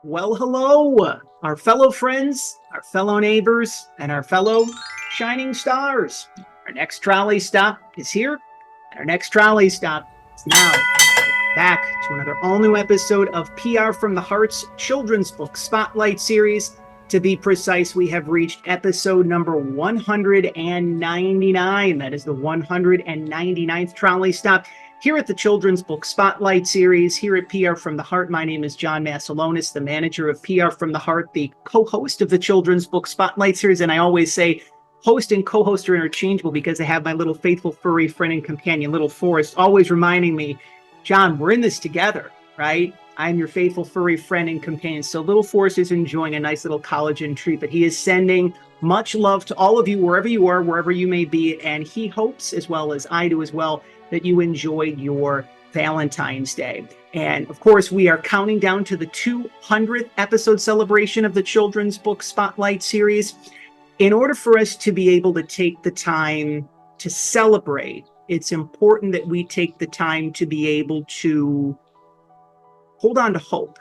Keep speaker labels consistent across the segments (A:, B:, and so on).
A: Well, hello, our fellow friends, our fellow neighbors, and our fellow shining stars. Our next trolley stop is here, and our next trolley stop is now. Back to another all-new episode of PR from the Heart's children's book spotlight series. To be precise, we have reached episode number 199. That is the 199th trolley stop here at the Children's Book Spotlight Series, here at PR from the Heart. My name is John Masiulionis, the manager of PR from the Heart, the co-host of the Children's Book Spotlight Series. And I always say host and co-host are interchangeable because I have my little faithful furry friend and companion, little Forrest, always reminding me, John, we're in this together, right? I'm your faithful furry friend and companion. So little Forrest is enjoying a nice little collagen treat, but he is sending much love to all of you, wherever you are, wherever you may be. And he hopes, as well as I do as well, that you enjoyed your Valentine's Day. And of course, we are counting down to the 200th episode celebration of the Children's Book Spotlight Series. In order for us to be able to take the time to celebrate, it's important that we take the time to be able to hold on to hope.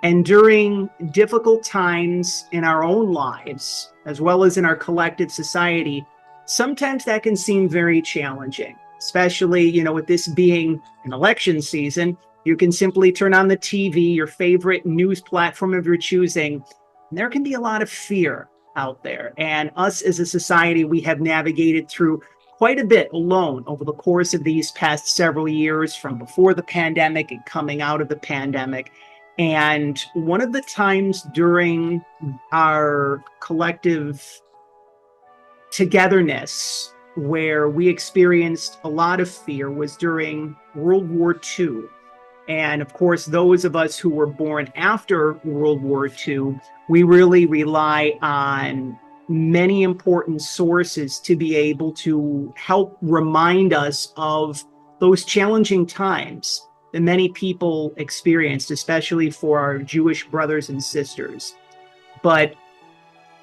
A: And during difficult times in our own lives, as well as in our collective society, sometimes that can seem very challenging. Especially, with this being an election season, you can simply turn on the TV, your favorite news platform of your choosing, and there can be a lot of fear out there. And us as a society, we have navigated through quite a bit alone over the course of these past several years, from before the pandemic and coming out of the pandemic. And one of the times during our collective togetherness where we experienced a lot of fear was during World War II. And of course, those of us who were born after World War II, we really rely on many important sources to be able to help remind us of those challenging times that many people experienced, especially for our Jewish brothers and sisters. But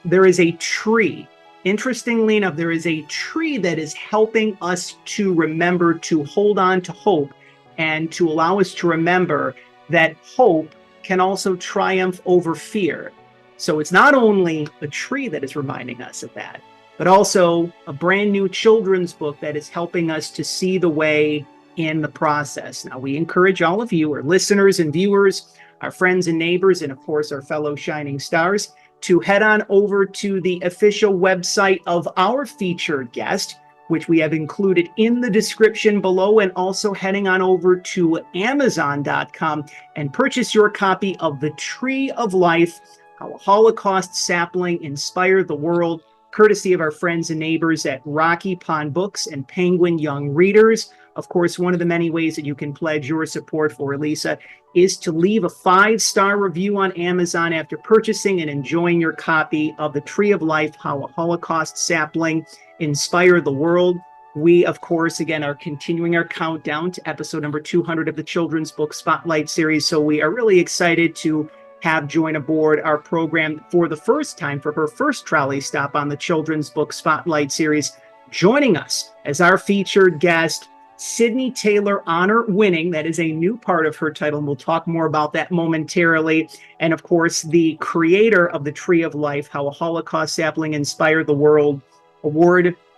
A: there is a tree. Interestingly enough, there is a tree that is helping us to remember to hold on to hope and to allow us to remember that hope can also triumph over fear. So it's not only a tree that is reminding us of that, but also a brand new children's book that is helping us to see the way in the process. Now, we encourage all of you, our listeners and viewers, our friends and neighbors, and of course, our fellow shining stars, to head on over to the official website of our featured guest, which we have included in the description below, and also heading on over to Amazon.com and purchase your copy of The Tree of Life, How a Holocaust Sapling Inspired the World, courtesy of our friends and neighbors at Rocky Pond Books and Penguin Young Readers. Of course, one of the many ways that you can pledge your support for Elisa is to leave a 5-star review on Amazon after purchasing and enjoying your copy of The Tree of Life, How a Holocaust Sapling Inspired the World. We, of course, again, are continuing our countdown to episode number 200 of the Children's Book Spotlight Series. So we are really excited to have join aboard our program for the first time for her first trolley stop on the Children's Book Spotlight Series. Joining us as our featured guest, Sydney Taylor Honor Winning. That is a new part of her title, and we'll talk more about that momentarily. And of course, the creator of The Tree of Life, How a Holocaust Sapling Inspired the World,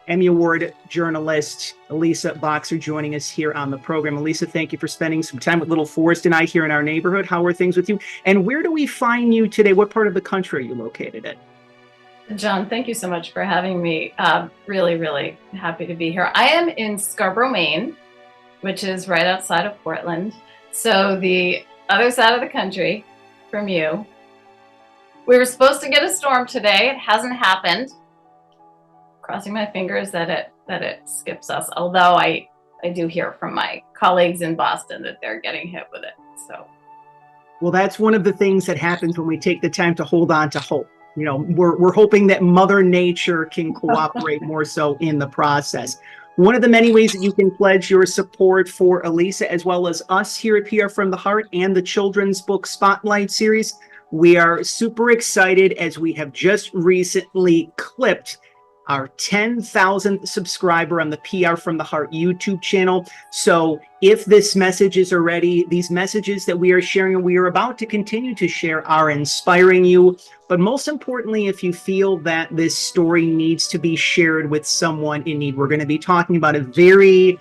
A: Emmy Award journalist Elisa Boxer, joining us here on the program. Elisa, thank you for spending some time with little Forrest and I here in our neighborhood. How are things with you? And where do we find you today? What part of the country are you located in?
B: John, thank you so much for having me. Really, really happy to be here. I am in Scarborough, Maine, which is right outside of Portland. So the other side of the country from you. We were supposed to get a storm today. It hasn't happened. Crossing my fingers that it skips us. Although I do hear from my colleagues in Boston that they're getting hit with it. So,
A: well, that's one of the things that happens when we take the time to hold on to hope. We're hoping that Mother Nature can cooperate more so in the process. One of the many ways that you can pledge your support for Elisa, as well as us here at PR from the Heart and the Children's Book Spotlight Series, we are super excited as we have just recently clipped our 10,000th subscriber on the PR from the Heart YouTube channel. So if this message is already, these messages that we are sharing and we are about to continue to share are inspiring you, but most importantly, if you feel that this story needs to be shared with someone in need, we're going to be talking about a very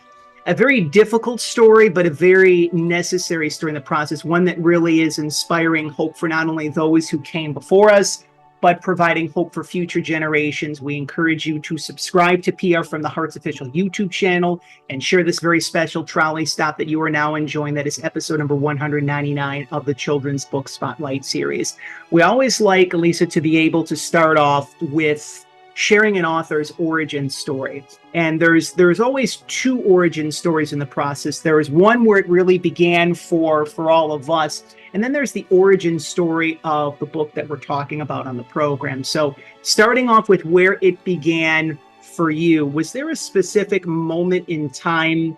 A: difficult story, but a very necessary story in the process, one that really is inspiring hope for not only those who came before us, but providing hope for future generations. We encourage you to subscribe to PR from the Heart's official YouTube channel and share this very special trolley stop that you are now enjoying. That is episode number 199 of the Children's Book Spotlight series. We always like, Elisa, to be able to start off with sharing an author's origin story. And there's always two origin stories in the process. There is one where it really began for all of us, and then there's the origin story of the book that we're talking about on the program. So starting off with where it began for you, was there a specific moment in time,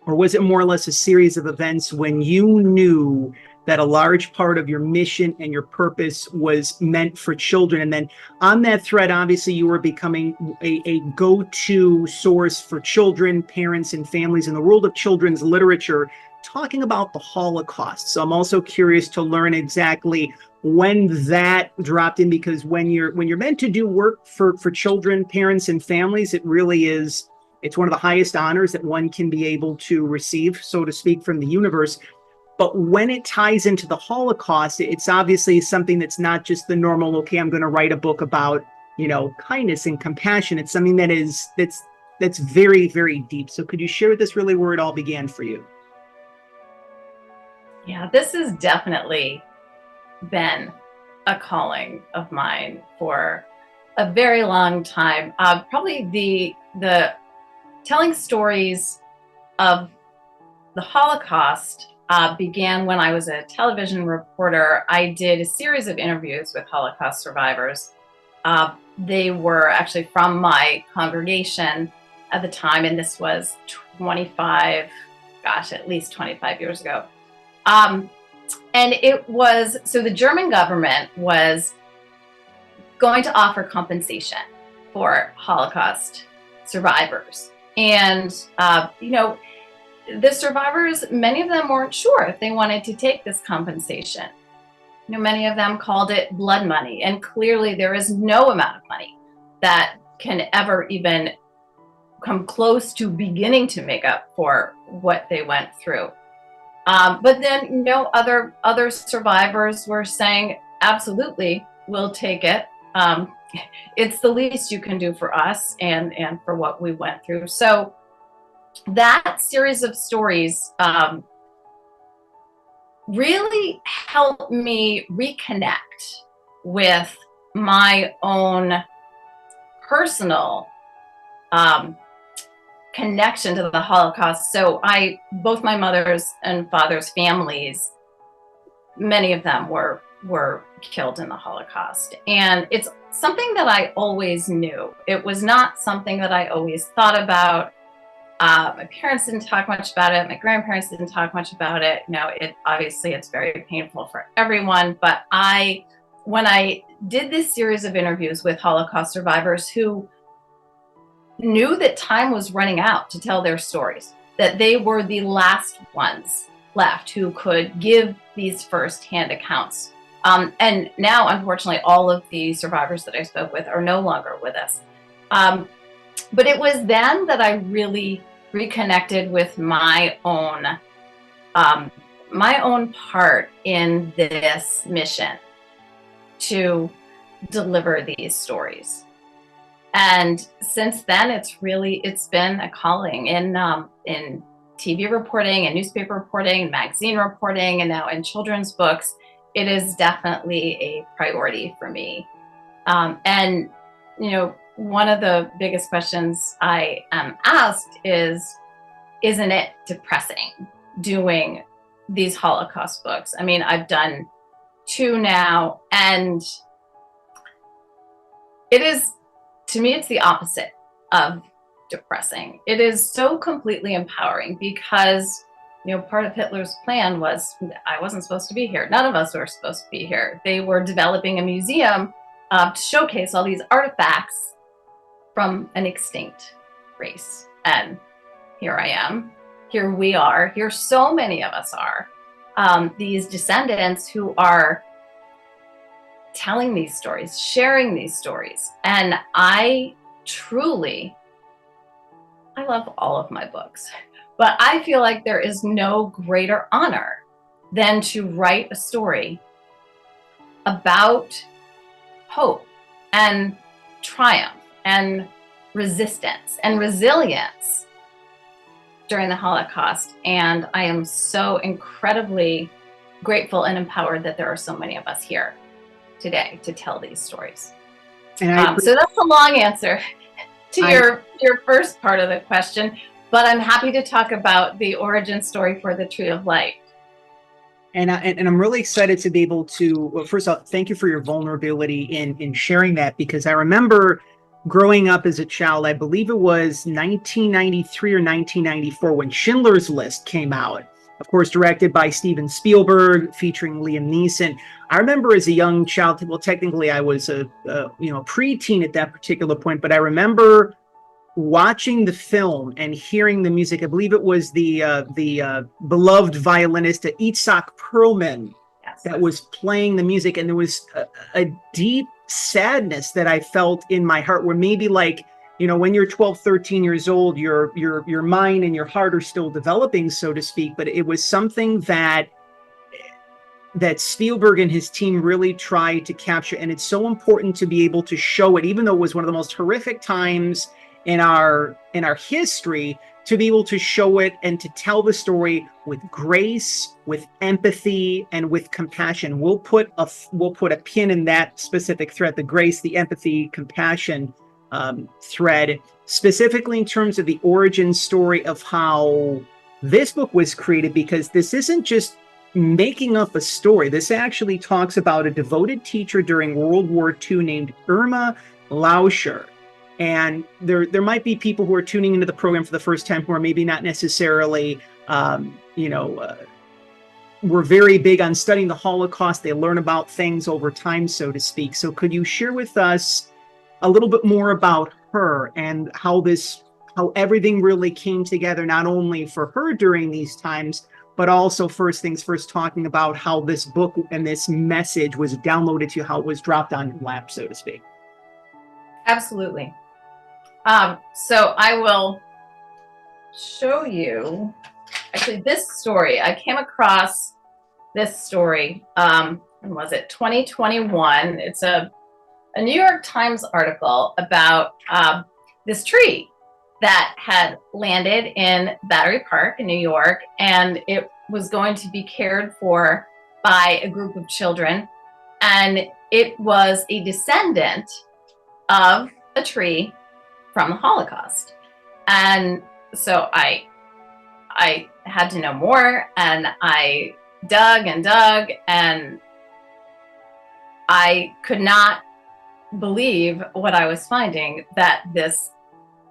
A: or was it more or less a series of events when you knew that a large part of your mission and your purpose was meant for children? And then on that thread, obviously, you were becoming a go-to source for children, parents, and families in the world of children's literature, talking about the Holocaust. So I'm also curious to learn exactly when that dropped in, because when you're meant to do work for children, parents, and families, it really is, it's one of the highest honors that one can be able to receive, so to speak, from the universe. But when it ties into the Holocaust, it's obviously something that's not just the normal, okay, I'm going to write a book about, kindness and compassion. It's something that's very, very deep. So could you share with us really where it all began for you?
B: Yeah, this has definitely been a calling of mine for a very long time. Probably the telling stories of the Holocaust began when I was a television reporter. I did a series of interviews with Holocaust survivors. They were actually from my congregation at the time, and this was at least 25 years ago. And it was, so the German government was going to offer compensation for Holocaust survivors. And, the survivors, many of them weren't sure if they wanted to take this compensation. Many of them called it blood money. And clearly there is no amount of money that can ever even come close to beginning to make up for what they went through. But then, other survivors were saying, absolutely, we'll take it. It's the least you can do for us and for what we went through. So that series of stories really helped me reconnect with my own personal connection to the Holocaust. So both my mother's and father's families, many of them were killed in the Holocaust. And it's something that I always knew. It was not something that I always thought about. My parents didn't talk much about it. My grandparents didn't talk much about it. It's very painful for everyone. But when I did this series of interviews with Holocaust survivors who knew that time was running out to tell their stories, that they were the last ones left who could give these firsthand accounts. And now, unfortunately, all of the survivors that I spoke with are no longer with us. But it was then that I really reconnected with my own part in this mission to deliver these stories. And since then, it's been a calling in TV reporting and newspaper reporting, magazine reporting, and now in children's books. It is definitely a priority for me. And one of the biggest questions I am asked is, isn't it depressing doing these Holocaust books? I mean, I've done 2 now, and it is, to me, it's the opposite of depressing. It is so completely empowering because, part of Hitler's plan was I wasn't supposed to be here. None of us were supposed to be here. They were developing a museum to showcase all these artifacts from an extinct race. And here I am, here we are, here so many of us are, these descendants who are telling these stories, sharing these stories. And I love all of my books, but I feel like there is no greater honor than to write a story about hope and triumph and resistance and resilience during the Holocaust. And I am so incredibly grateful and empowered that there are so many of us here today to tell these stories.
A: And
B: so that's a long answer to your first part of the question, but I'm happy to talk about the origin story for the Tree of Light.
A: And I'm really excited to be able to, well, first off, thank you for your vulnerability in sharing that, because I remember growing up as a child, I believe it was 1993 or 1994 when Schindler's List came out, of course, directed by Steven Spielberg, featuring Liam Neeson. I remember as a young child, well, technically I was a preteen at that particular point, but I remember watching the film and hearing the music. I believe it was the beloved violinist Itzhak Perlman that was playing the music, and there was a deep sadness that I felt in my heart, where maybe, like, when you're 12, 13 years old, your mind and your heart are still developing, so to speak. But it was something that Spielberg and his team really tried to capture, and it's so important to be able to show it, even though it was one of the most horrific times in our history, to be able to show it and to tell the story with grace, with empathy, and with compassion. We'll put a pin in that specific thread, the grace, the empathy, compassion thread, specifically in terms of the origin story of how this book was created, because this isn't just making up a story. This actually talks about a devoted teacher during World War II named Irma Lauscher. And there might be people who are tuning into the program for the first time who are maybe not necessarily, were very big on studying the Holocaust. They learn about things over time, so to speak. So could you share with us a little bit more about her and how everything really came together, not only for her during these times, but also, first things first, talking about how this book and this message was downloaded to you, how it was dropped on your lap, so to speak?
B: Absolutely. So I will show you, actually, this story. I came across this story, when was it? 2021. It's a New York Times article about this tree that had landed in Battery Park in New York, and it was going to be cared for by a group of children. And it was a descendant of a tree from the Holocaust. And so I had to know more, and I dug and dug, and I could not believe what I was finding, that this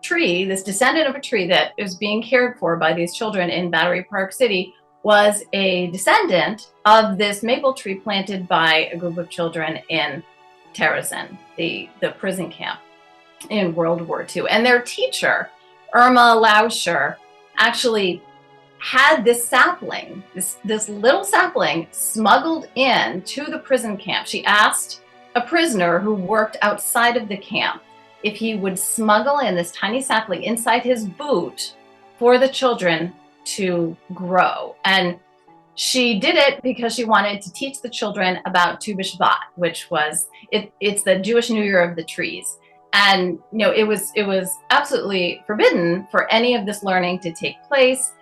B: tree, this descendant of a tree that was being cared for by these children in Battery Park City, was a descendant of this maple tree planted by a group of children in Terezin, the prison camp in World War II. And their teacher, Irma Lauscher, actually had this sapling, this little sapling, smuggled in to the prison camp. She asked a prisoner who worked outside of the camp if he would smuggle in this tiny sapling inside his boot for the children to grow. And she did it because she wanted to teach the children about Tu B'Shvat, which was, it's the Jewish New Year of the trees. And it was absolutely forbidden for any of this learning to take place.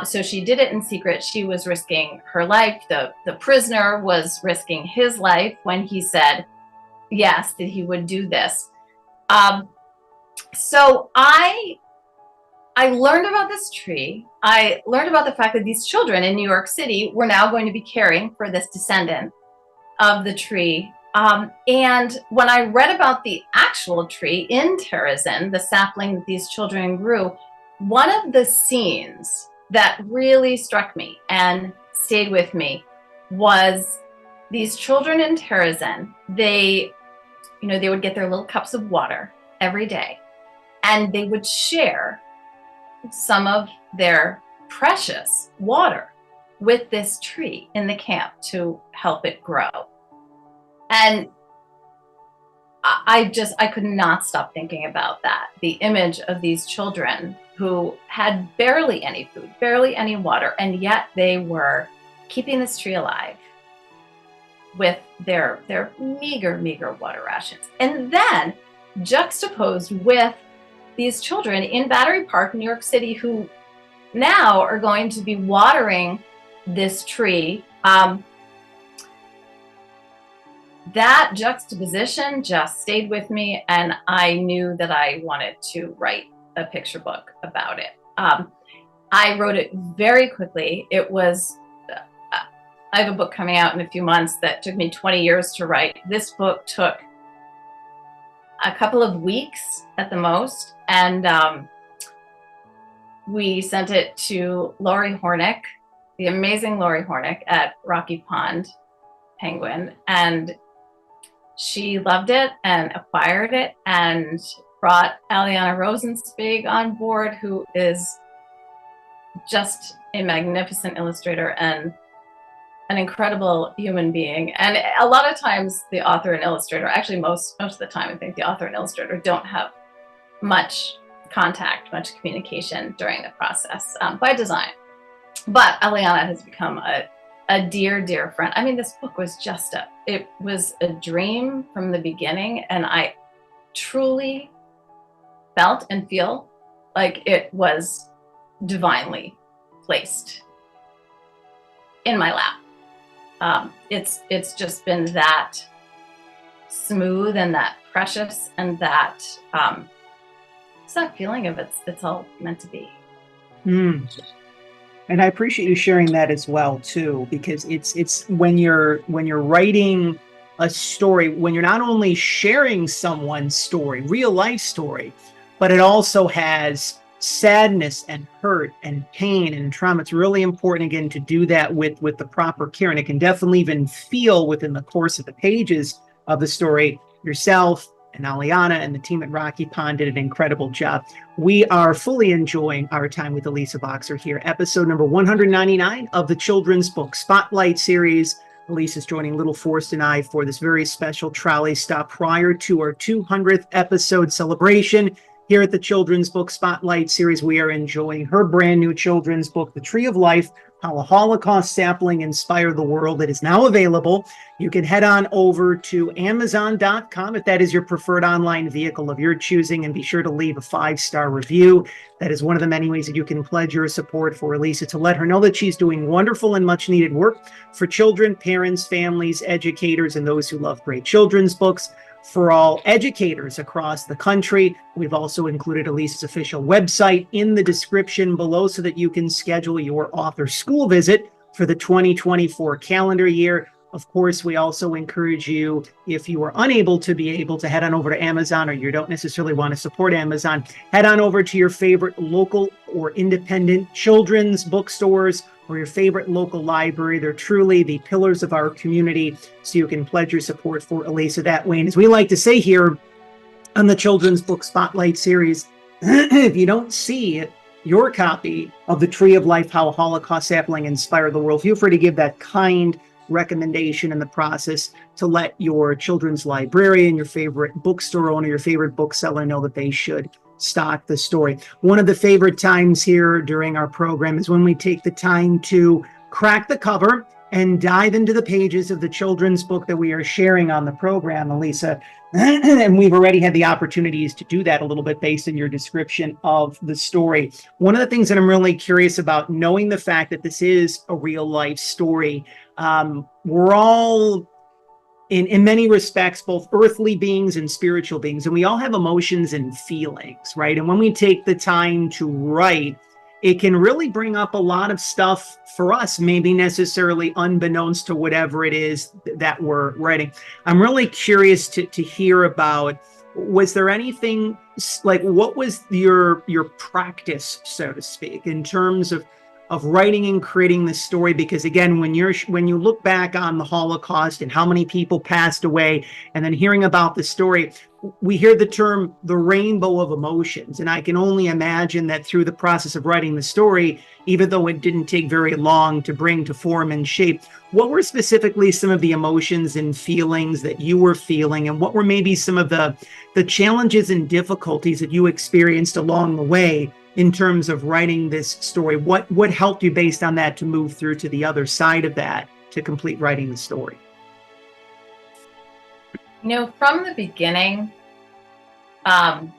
B: So she did it in secret. She was risking her life. The prisoner was risking his life when he said yes, that he would do this. So I learned about this tree. I learned about the fact that these children in New York City were now going to be caring for this descendant of the tree. And when I read about the actual tree in Terezin, the sapling that these children grew, one of the scenes that really struck me and stayed with me was these children in Terezin. They would get their little cups of water every day, and they would share some of their precious water with this tree in the camp to help it grow. And I could not stop thinking about that. The image of these children who had barely any food, barely any water, and yet they were keeping this tree alive with their meager water rations. And then juxtaposed with these children in Battery Park, New York City, who now are going to be watering this tree. That juxtaposition just stayed with me, and I knew that I wanted to write a picture book about it. I wrote it very quickly. It was, I have a book coming out in a few months that took me 20 years to write. This book took a couple of weeks at the most, and we sent it to Laurie Hornick, the amazing Laurie Hornick at Rocky Pond Penguin, and she loved it and acquired it and brought Aliana Rosenzweig on board, who is just a magnificent illustrator and an incredible human being. And a lot of times the author and illustrator, actually most of the time, I think the author and illustrator don't have much contact, much communication during the process, by design. But Aliana has become a dear friend. I mean, this book was it was a dream from the beginning, and I truly felt and feel like it was divinely placed in my lap. It's just been that smooth and that precious, and that it's that feeling of it's all meant to be.
A: And I appreciate you sharing that as well too, because it's when you're writing a story, when you're not only sharing someone's story, real life story, but it also has sadness and hurt and pain and trauma. It's really important, again, to do that with the proper care. And it can definitely even feel within the course of the pages of the story. Yourself and Aliana and the team at Rocky Pond did an incredible job. We are fully enjoying our time with Elisa Boxer here. Episode number 199 of the Children's Book Spotlight series. Elisa's joining little Forrest and I for this very special trolley stop prior to our 200th episode celebration. Here at the Children's Book Spotlight series, we are enjoying her brand new children's book, The Tree of Life, How a Holocaust Sapling Inspired the World. It is now available. You can head on over to Amazon.com if that is your preferred online vehicle of your choosing, and be sure to leave a 5-star review. That is one of the many ways that you can pledge your support for Elisa, to let her know that she's doing wonderful and much needed work for children, parents, families, educators, and those who love great children's books. For all educators across the country, we've also included Elisa's official website in the description below so that you can schedule your author school visit for the 2024 calendar year. Of course, we also encourage you, if you are unable to head on over to Amazon, or you don't necessarily want to support Amazon, head on over to your favorite local or independent children's bookstores or your favorite local library. They're truly the pillars of our community, so you can pledge your support for Elisa that way. And as we like to say here on the Children's Book Spotlight series, if you don't see your copy of The Tree of Life, How a Holocaust Sapling Inspired the World, feel free to give that kind recommendation in the process to let your children's librarian, your favorite bookstore owner, your favorite bookseller know that they should stock the story. One of the favorite times here during our program is when we take the time to crack the cover and dive into the pages of the children's book that we are sharing on the program, Elisa. And we've already had the opportunities to do that a little bit based on your description of the story. One of the things that I'm really curious about, knowing the fact that this is a real life story, we're all in many respects, both earthly beings and spiritual beings, and we all have emotions and feelings, right? And when we take the time to write, it can really bring up a lot of stuff for us, maybe necessarily unbeknownst to whatever it is that we're writing. I'm really curious to hear about, was there anything, like, what was your practice, so to speak, in terms of of writing and creating this story? Because again, when you look back on the Holocaust and how many people passed away, and then hearing about the story, we hear the term the rainbow of emotions. And I can only imagine that through the process of writing the story, even though it didn't take very long to bring to form and shape, what were specifically some of the emotions and feelings that you were feeling? And what were maybe some of the challenges and difficulties that you experienced along the way in terms of writing this story? What helped you based on that to move through to the other side of that to complete writing the story?
B: From the beginning, I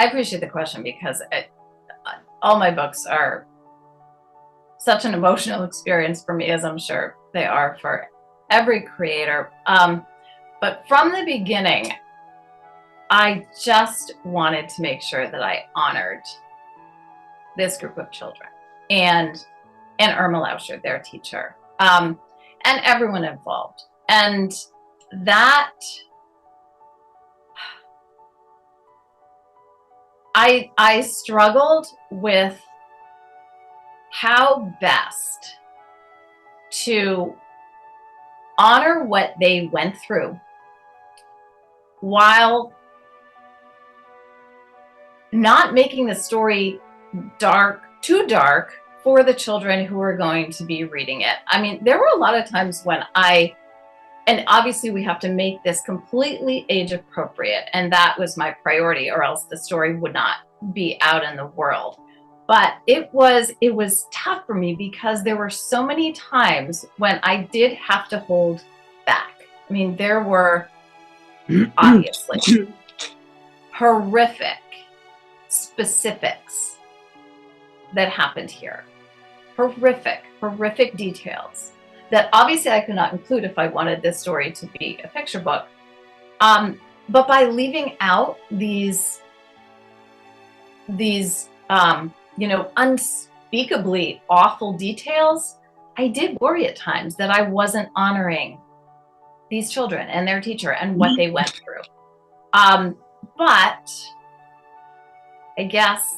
B: appreciate the question because all my books are such an emotional experience for me, as I'm sure they are for every creator. But from the beginning, I just wanted to make sure that I honored this group of children and Irma Lauscher, their teacher, and everyone involved. And that I struggled with how best to honor what they went through while not making the story too dark for the children who are going to be reading it. I mean, there were a lot of times when and obviously we have to make this completely age appropriate, and that was my priority, or else the story would not be out in the world. But it was tough for me because there were so many times when I did have to hold back. I mean, there were obviously horrific specifics that happened here. Horrific details that obviously I could not include if I wanted this story to be a picture book. But by leaving out these unspeakably awful details, I did worry at times that I wasn't honoring these children and their teacher and what they went through. But I guess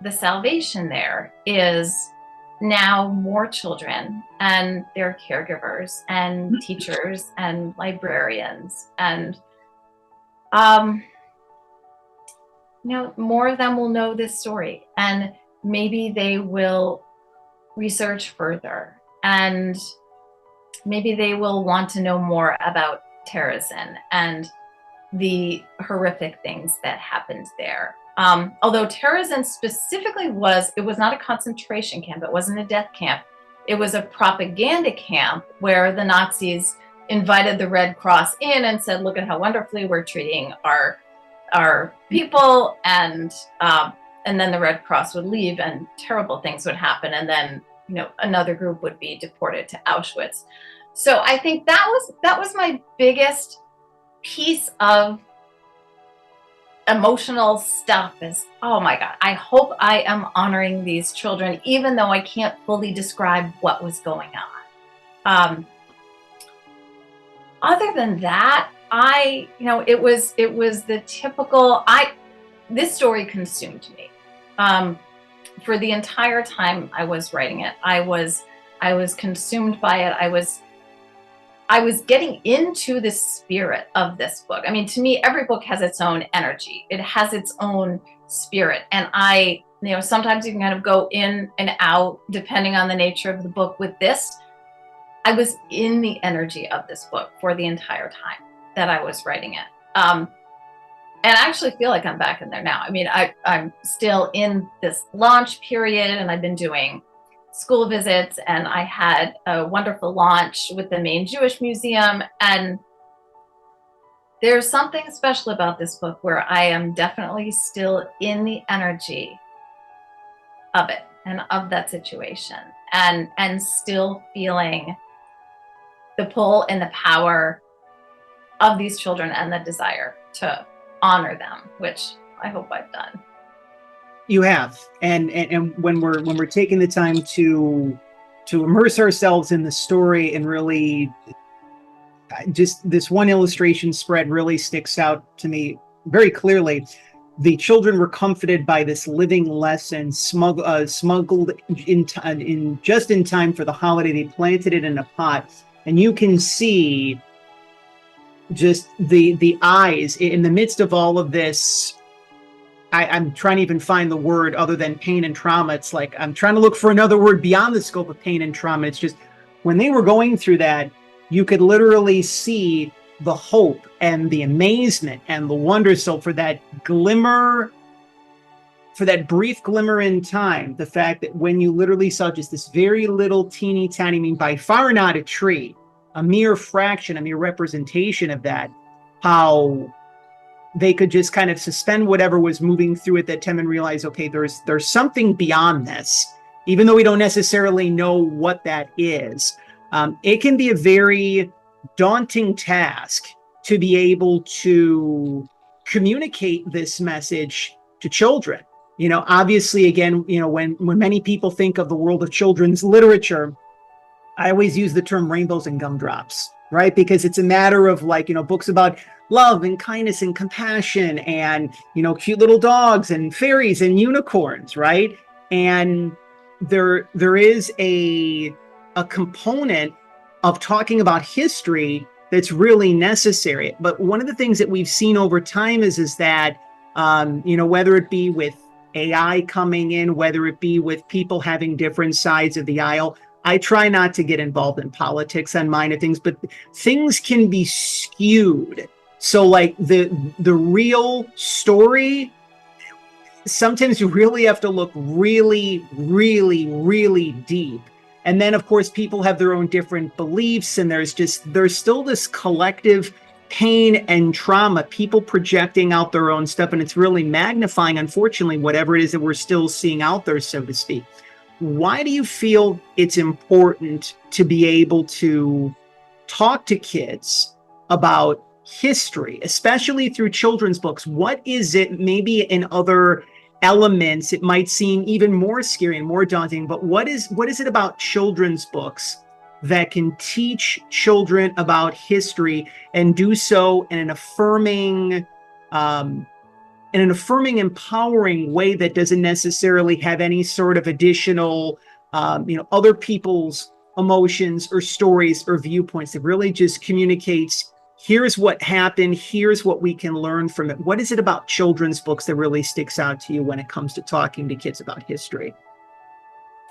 B: the salvation there is now more children and their caregivers and teachers and librarians and more of them will know this story, and maybe they will research further, and maybe they will want to know more about Terezin and the horrific things that happened there. Although Terezin specifically was not a concentration camp, it wasn't a death camp. It was a propaganda camp where the Nazis invited the Red Cross in and said, look at how wonderfully we're treating our people, and then the Red Cross would leave and terrible things would happen, and then another group would be deported to Auschwitz. So I think that was my biggest piece of emotional stuff is, oh my God, I hope I am honoring these children, even though I can't fully describe what was going on. Other than that, it was the typical, this story consumed me. For the entire time I was writing it, I was consumed by it. I was getting into the spirit of this book. I mean, to me, every book has its own energy. It has its own spirit. And sometimes you can kind of go in and out depending on the nature of the book. With this, I was in the energy of this book for the entire time that I was writing it. And I actually feel like I'm back in there now. I mean, I'm still in this launch period, and I've been doing school visits, and I had a wonderful launch with the Maine Jewish Museum. And there's something special about this book where I am definitely still in the energy of it and of that situation, and still feeling the pull and the power of these children and the desire to honor them, which I hope I've done.
A: You have, and when we're taking the time to immerse ourselves in the story, and really, just this one illustration spread really sticks out to me very clearly. the children were comforted by this living lesson smuggled in just in time for the holiday. They planted it in a pot, and you can see just the eyes in the midst of all of this. I'm trying to even find the word other than pain and trauma. It's like I'm trying to look for another word beyond the scope of pain and trauma. It's just when they were going through that, you could literally see the hope and the amazement and the wonder. So for that glimmer, for that brief glimmer in time, the fact that when you literally saw just this very little teeny tiny, I mean, by far not a tree, a mere fraction, a mere representation of that, how they could just kind of suspend whatever was moving through at that time and realize, okay, there's something beyond this, even though we don't necessarily know what that is. It can be a very daunting task to be able to communicate this message to children. You know, obviously, again, you know, when many people think of the world of children's literature, I always use the term rainbows and gumdrops, right? Because it's a matter of like, you know, books about love and kindness and compassion and, you know, cute little dogs and fairies and unicorns, right? And there is a component of talking about history that's really necessary. But one of the things that we've seen over time is that, you know, whether it be with AI coming in, whether it be with people having different sides of the aisle, I try not to get involved in politics on mine of things, but things can be skewed. So like the real story, sometimes you really have to look really, really, really deep. And then, of course, people have their own different beliefs, and there's still this collective pain and trauma, people projecting out their own stuff, and it's really magnifying, unfortunately, whatever it is that we're still seeing out there, so to speak. Why do you feel it's important to be able to talk to kids about history, especially through children's books? What is it, maybe in other elements, it might seem even more scary and more daunting, but what is it about children's books that can teach children about history and do so in an affirming, empowering way that doesn't necessarily have any sort of additional, you know, other people's emotions or stories or viewpoints? It really just communicates, here's what happened, here's what we can learn from it. What is it about children's books that really sticks out to you when it comes to talking to kids about history?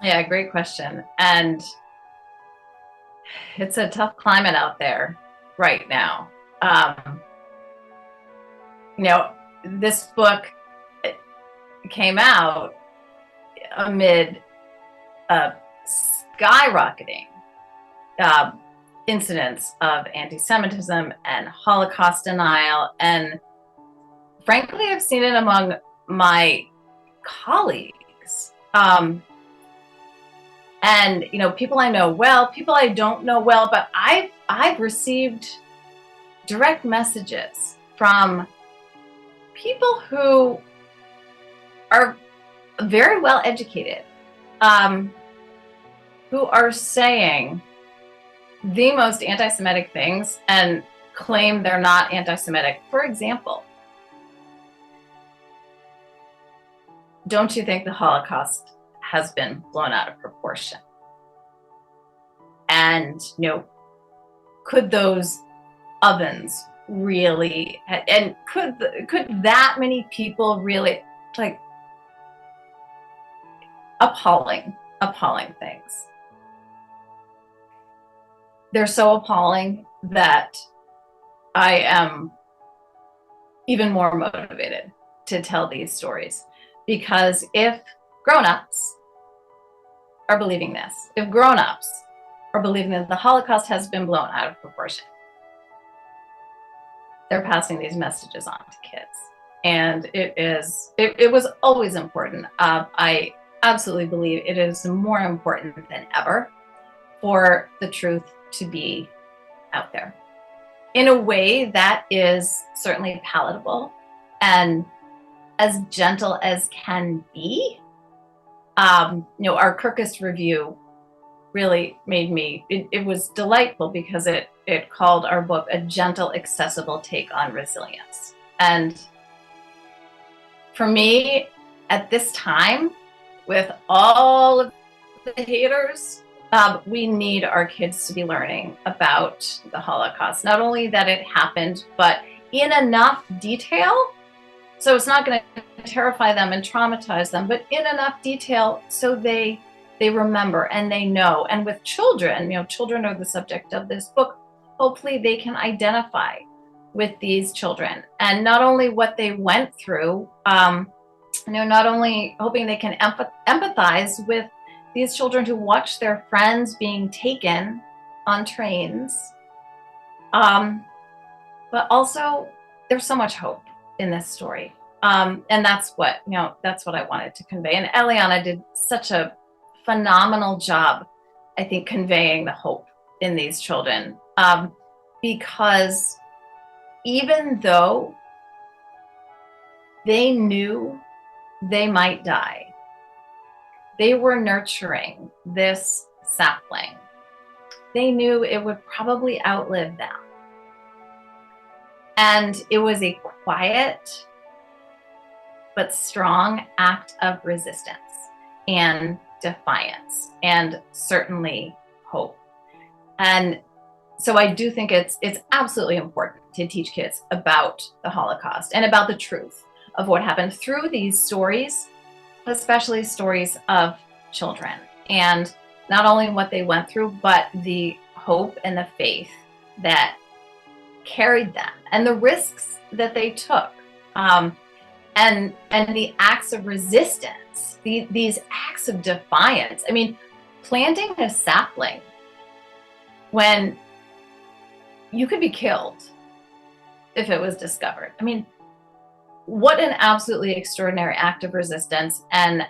B: Yeah, great question. And it's a tough climate out there right now. You know, this book came out amid skyrocketing incidents of anti-Semitism and Holocaust denial. And frankly, I've seen it among my colleagues. And, you know, people I know well, people I don't know well, but I've received direct messages from people who are very well educated, who are saying the most anti-Semitic things and claim they're not anti-Semitic. For example, don't you think the Holocaust has been blown out of proportion? And, you know, could those ovens really, and could that many people really, like, appalling things. They're so appalling that I am even more motivated to tell these stories. Because if grown-ups are believing this, if grown-ups are believing that the Holocaust has been blown out of proportion, they're passing these messages on to kids. And it was always important. I absolutely believe it is more important than ever for the truth to be out there in a way that is certainly palatable and as gentle as can be. You know, our Kirkus review really made me, it was delightful because it called our book a gentle, accessible take on resilience. And For me, at this time, with all of the haters, we need our kids to be learning about the Holocaust. Not only that it happened, but in enough detail, so it's not going to terrify them and traumatize them, but in enough detail so they remember and they know. And with children, children are the subject of this book. Hopefully they can identify with these children, and not only what they went through, not only hoping they can empathize with these children who watch their friends being taken on trains, but also there's so much hope in this story. And that's what I wanted to convey. And Eliana did such a phenomenal job, I think, conveying the hope in these children, because even though they knew they might die, they were nurturing this sapling. They knew it would probably outlive them. And it was a quiet but strong act of resistance and defiance, and certainly hope. And so I do think it's absolutely important to teach kids about the Holocaust and about the truth of what happened through these stories, especially stories of children, and not only what they went through, but the hope and the faith that carried them, and the risks that they took, and the acts of resistance, these acts of defiance. I mean, planting a sapling when you could be killed if it was discovered. I mean, what an absolutely extraordinary act of resistance. And,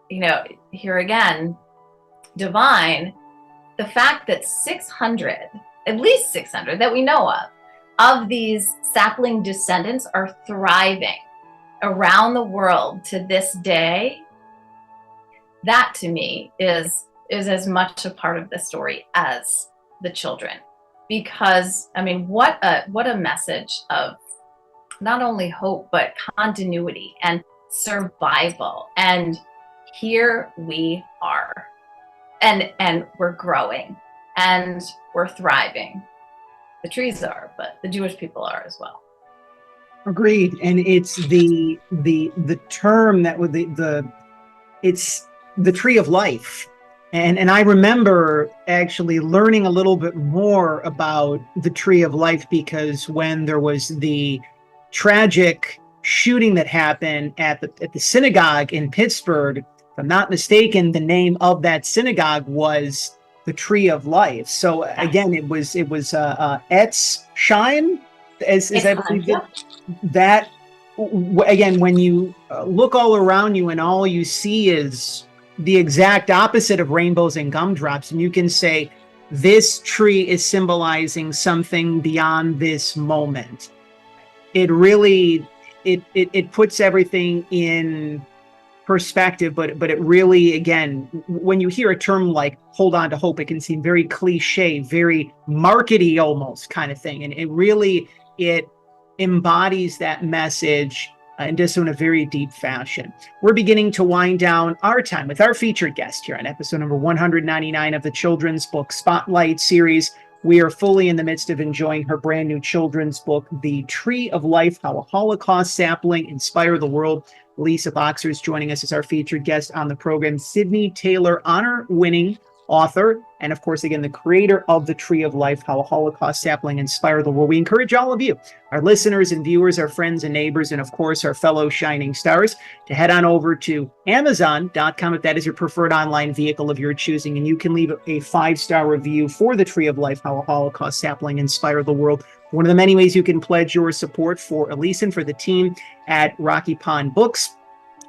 B: here again, divine, the fact that at least 600 that we know of these sapling descendants are thriving around the world to this day, that to me is as much a part of the story as the children. Because, I mean, what a message of not only hope, but continuity and survival. And here we are, and we're growing, and we're thriving. The trees are, but the Jewish people are as well.
A: Agreed. And it's the term that would it's the tree of life. And I remember actually learning a little bit more about the tree of life, because when there was the tragic shooting that happened at the synagogue in Pittsburgh, if I'm not mistaken, the name of that synagogue was the Tree of Life. So again, it was Etz Chaim, as I believe that. Again, when you look all around you and all you see is the exact opposite of rainbows and gumdrops, and you can say this tree is symbolizing something beyond this moment. It really it puts everything in perspective, but it really, again, when you hear a term like hold on to hope, it can seem very cliche, very markety almost kind of thing, and it embodies that message and does so in a very deep fashion. We're beginning to wind down our time with our featured guest here on episode number 199 of the Children's Book Spotlight series. We are fully in the midst of enjoying her brand new children's book, The Tree of Life, How a Holocaust Sapling Inspired the World. Elisa Boxer is joining us as our featured guest on the program. Sidney Taylor honor-winning author, and of course, again, the creator of The Tree of Life, How a Holocaust Sapling Inspired the World. We encourage all of you, our listeners and viewers, our friends and neighbors, and of course, our fellow shining stars, to head on over to Amazon.com if that is your preferred online vehicle of your choosing, and you can leave a 5-star review for The Tree of Life, How a Holocaust Sapling Inspired the World. One of the many ways you can pledge your support for Elisa and for the team at Rocky Pond Books,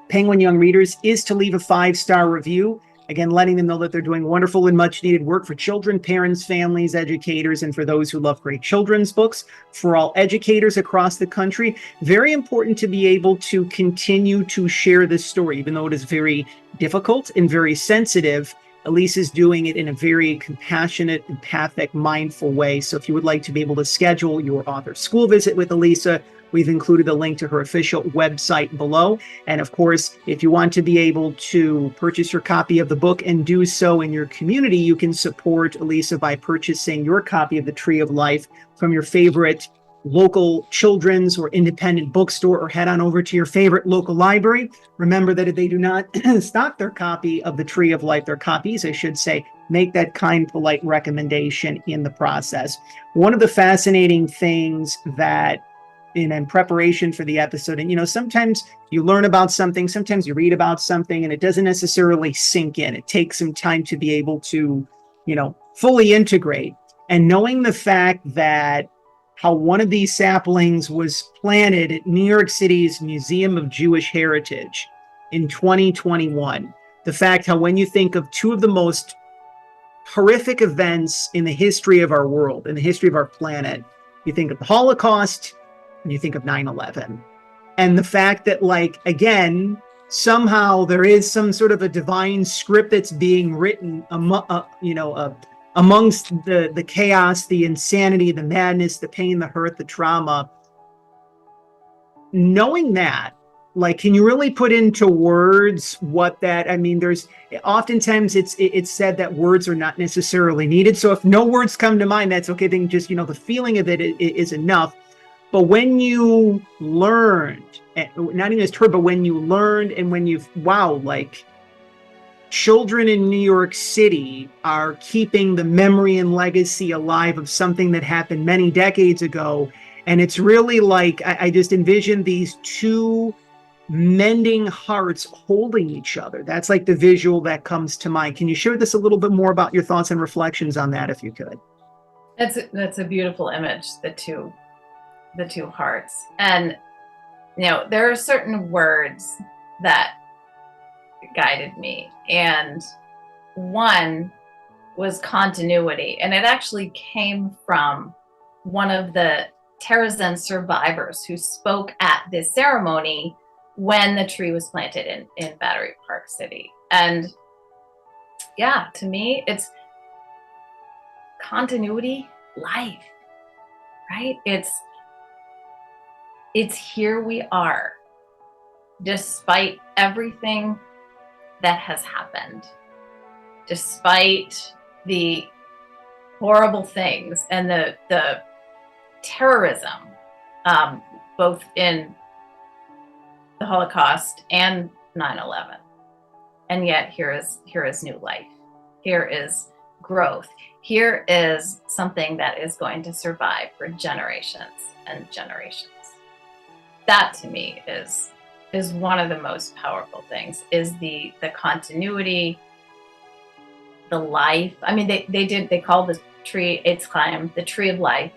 A: Penguin Young Readers, is to leave a 5-star review. Again, letting them know that they're doing wonderful and much needed work for children, parents, families, educators, and for those who love great children's books. For all educators across the country, very important to be able to continue to share this story, even though it is very difficult and very sensitive. Elisa's doing it in a very compassionate, empathic, mindful way. So if you would like to be able to schedule your author school visit with Elisa, we've included a link to her official website below. And of course, if you want to be able to purchase your copy of the book and do so in your community, you can support Elisa by purchasing your copy of The Tree of Life from your favorite local children's or independent bookstore, or head on over to your favorite local library. Remember that if they do not stock their copy of The Tree of Life, their copies, I should say, make that kind, polite recommendation in the process. One of the fascinating things that in preparation for the episode, and sometimes you learn about something, sometimes you read about something, and it doesn't necessarily sink in. It takes some time to be able to, fully integrate. And knowing the fact that how one of these saplings was planted at New York City's Museum of Jewish Heritage in 2021. The fact how when you think of two of the most horrific events in the history of our world, in the history of our planet, you think of the Holocaust and you think of 9/11. And the fact that, again, somehow there is some sort of a divine script that's being written amongst the chaos, the insanity, the madness, the pain, the hurt, the trauma. Knowing that, can you really put into words what that, there's oftentimes it's said that words are not necessarily needed. So if no words come to mind, that's okay. Then just, the feeling of it is enough. But when you learned, not even just heard, but when you learned and when children in New York City are keeping the memory and legacy alive of something that happened many decades ago. And it's really I just envision these two mending hearts holding each other. That's the visual that comes to mind. Can you share this a little bit more about your thoughts and reflections on that, if you could?
B: That's a beautiful image, the two hearts. And, there are certain words that guided me. And one was continuity. And it actually came from one of the Terrorism survivors who spoke at this ceremony when the tree was planted in Battery Park City. And yeah, to me, it's continuity, life, right? It's here we are, despite everything that has happened, despite the horrible things and the terrorism, both in the Holocaust and 9/11. And yet here is new life. Here is growth. Here is something that is going to survive for generations and generations. That to me is one of the most powerful things, is the continuity, the life. They call the tree, it's climb, the Tree of Life.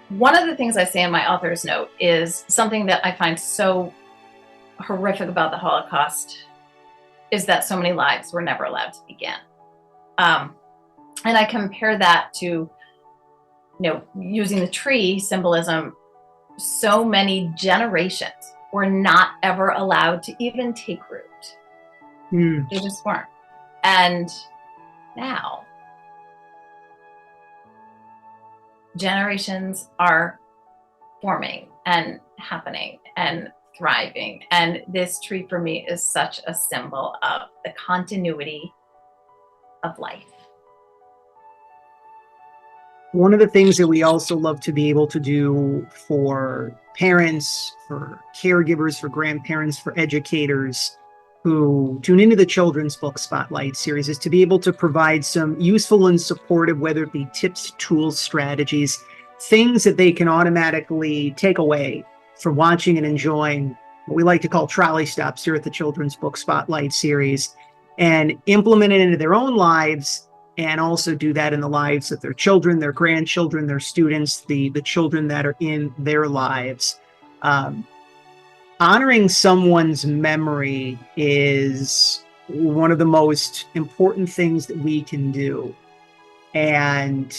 B: One of the things I say in my author's note is something that I find so horrific about the Holocaust is that so many lives were never allowed to begin. And I compare that to, using the tree symbolism, so many generations were not ever allowed to even take root. They just weren't. And now, generations are forming and happening and thriving. And this tree for me is such a symbol of the continuity of life.
A: One of the things that we also love to be able to do for parents, for caregivers, for grandparents, for educators who tune into the Children's Book Spotlight series is to be able to provide some useful and supportive, whether it be tips, tools, strategies, things that they can automatically take away from watching and enjoying what we like to call trolley stops here at the Children's Book Spotlight series, and implement it into their own lives, and also do that in the lives of their children, their grandchildren, their students, the children that are in their lives. Honoring someone's memory is one of the most important things that we can do. And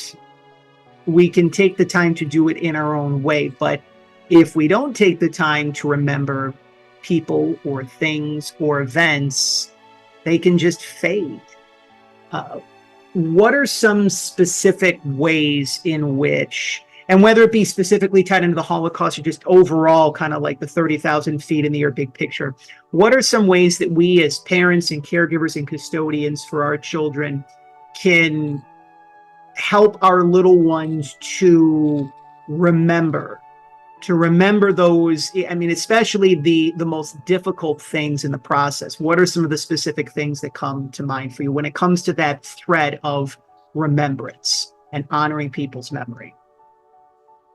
A: we can take the time to do it in our own way. But if we don't take the time to remember, people or things or events, they can just fade. What are some specific ways in which, and whether it be specifically tied into the Holocaust or just overall kind of like the 30,000 feet in the air big picture, what are some ways that we as parents and caregivers and custodians for our children can help our little ones to remember those, I mean, especially the most difficult things in the process? What are some of the specific things that come to mind for you when it comes to that thread of remembrance and honoring people's memory?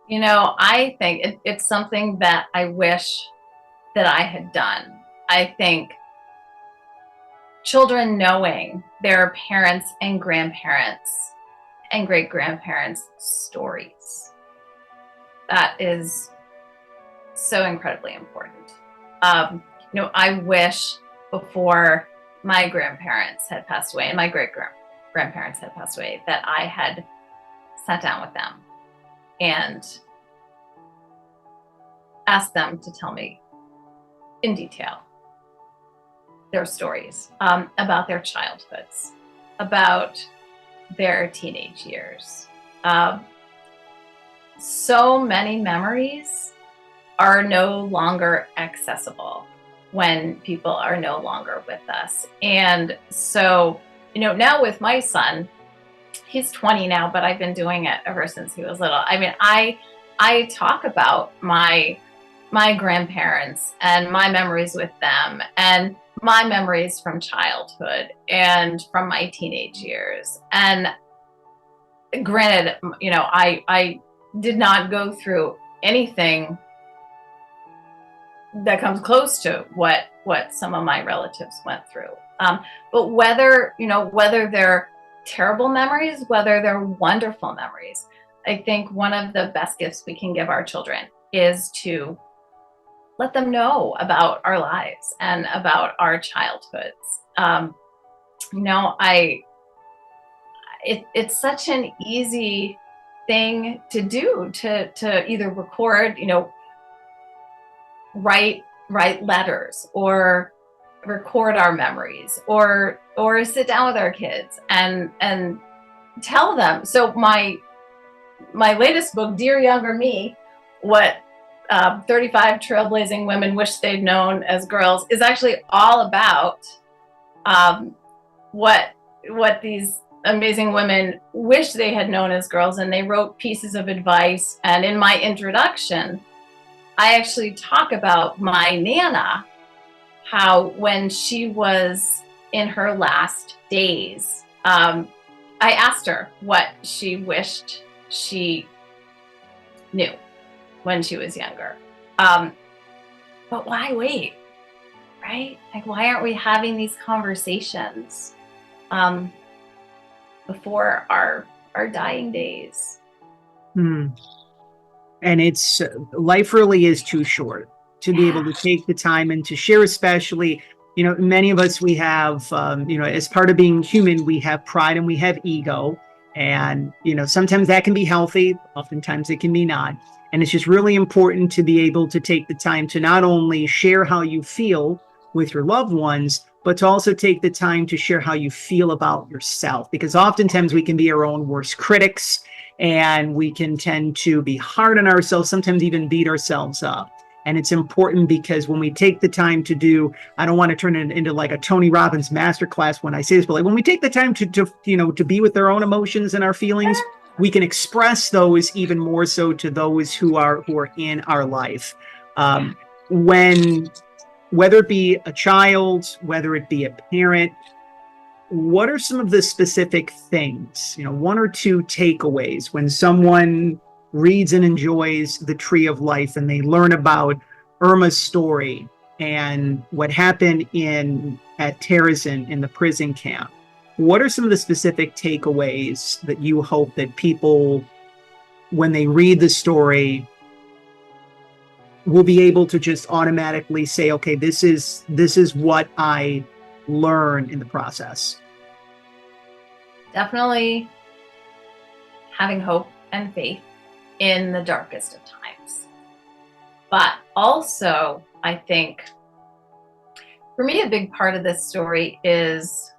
B: You know, I think it's something that I wish that I had done. I think children knowing their parents and grandparents and great-grandparents' stories, that is so incredibly important. I wish before my grandparents had passed away and my great-grandparents had passed away that I had sat down with them and asked them to tell me in detail their stories, about their childhoods, about their teenage years. So many memories are no longer accessible when people are no longer with us. And so, now with my son, he's 20 now, but I've been doing it ever since he was little. I mean, I talk about my grandparents and my memories with them and my memories from childhood and from my teenage years. And granted, I did not go through anything that comes close to what some of my relatives went through. But whether they're terrible memories, whether they're wonderful memories, I think one of the best gifts we can give our children is to let them know about our lives and about our childhoods. It's such an easy thing to do, to either record, write letters or record our memories or sit down with our kids and tell them. So my latest book, Dear Younger Me, what 35 trailblazing women wish they'd known as girls, is actually all about what these amazing women wish they had known as girls, and they wrote pieces of advice. And in my introduction, I actually talk about my Nana, how when she was in her last days, I asked her what she wished she knew when she was younger. But why wait, right? Like, why aren't we having these conversations before our dying days?
A: And it's life really is too short to be able to take the time and to share, especially, many of us, we have, as part of being human, we have pride and we have ego. And, sometimes that can be healthy. Oftentimes it can be not. And it's just really important to be able to take the time to not only share how you feel with your loved ones, but to also take the time to share how you feel about yourself. Because oftentimes we can be our own worst critics, and we can tend to be hard on ourselves, sometimes even beat ourselves up. And it's important because when we take the time to do, I don't want to turn it into like a Tony Robbins masterclass when I say this, but like when we take the time to be with our own emotions and our feelings, we can express those even more so to those who are in our life. Whether it be a child, whether it be a parent, what are some of the specific things, one or two takeaways when someone reads and enjoys The Tree of Life and they learn about Irma's story and what happened at Terezin in the prison camp? What are some of the specific takeaways that you hope that people, when they read the story, will be able to just automatically say, okay, this is what I learned in the process?
B: Definitely having hope and faith in the darkest of times. But also, I think For me, a big part of this story is